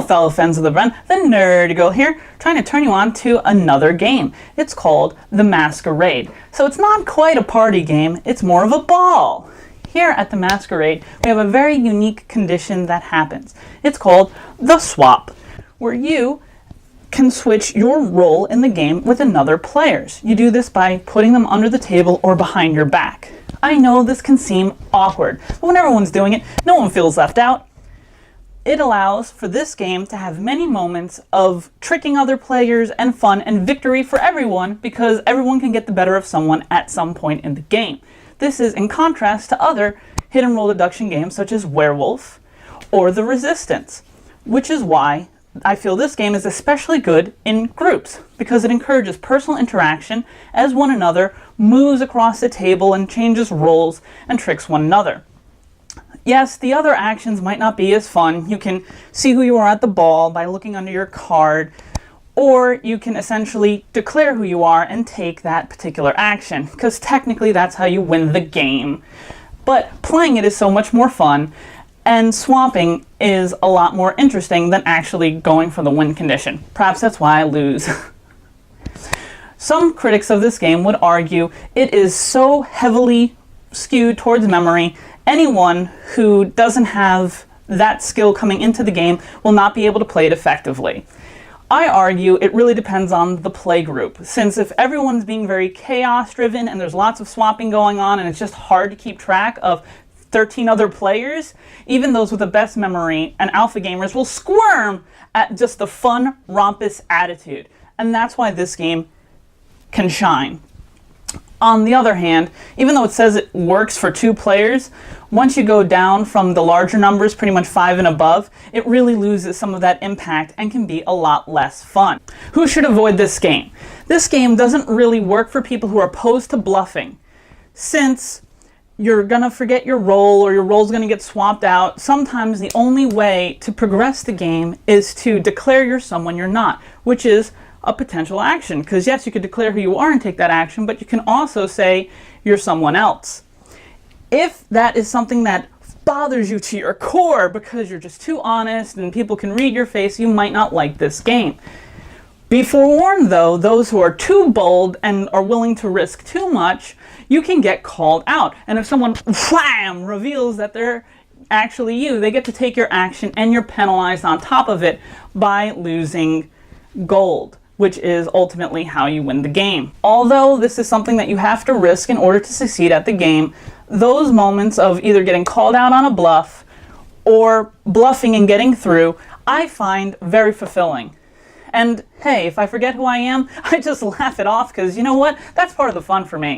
fellow fans of the brand, the Nerd Girl here, trying to turn you on to another game. It's called the Mascarade. So it's not quite a party game, it's more of a ball. Here at the Mascarade, we have a very unique condition that happens. It's called the swap, where you can switch your role in the game with another player's. You do this by putting them under the table or behind your back. I know this can seem awkward, but when everyone's doing it, no one feels left out. It allows for this game to have many moments of tricking other players and fun and victory for everyone, because everyone can get the better of someone at some point in the game. This is in contrast to other hit and roll deduction games such as Werewolf or The Resistance, which is why I feel this game is especially good in groups, because it encourages personal interaction as one another moves across the table and changes roles and tricks one another. Yes, the other actions might not be as fun. You can see who you are at the ball by looking under your card, or you can essentially declare who you are and take that particular action, because technically that's how you win the game. But playing it is so much more fun, and swapping is a lot more interesting than actually going for the win condition. Perhaps that's why I lose. Some critics of this game would argue it is so heavily skewed towards memory, anyone who doesn't have that skill coming into the game will not be able to play it effectively. I argue it really depends on the play group, since if everyone's being very chaos driven and there's lots of swapping going on and it's just hard to keep track of 13 other players, even those with the best memory and alpha gamers will squirm at just the fun, rompous attitude. And that's why this game can shine. On the other hand, even though it says it works for 2 players, once you go down from the larger numbers, pretty much 5 and above, it really loses some of that impact and can be a lot less fun. Who should avoid this game? This game doesn't really work for people who are opposed to bluffing, since you're gonna forget your role or your role's gonna get swapped out. Sometimes the only way to progress the game is to declare you're someone you're not, which is a potential action. Because yes, you could declare who you are and take that action, but you can also say you're someone else. If that is something that bothers you to your core because you're just too honest and people can read your face, you might not like this game. Be forewarned though, those who are too bold and are willing to risk too much, you can get called out. And if someone wham reveals that they're actually you, they get to take your action and you're penalized on top of it by losing gold, which is ultimately how you win the game. Although this is something that you have to risk in order to succeed at the game, those moments of either getting called out on a bluff or bluffing and getting through, I find very fulfilling. And hey, if I forget who I am, I just laugh it off, because you know what? That's part of the fun for me.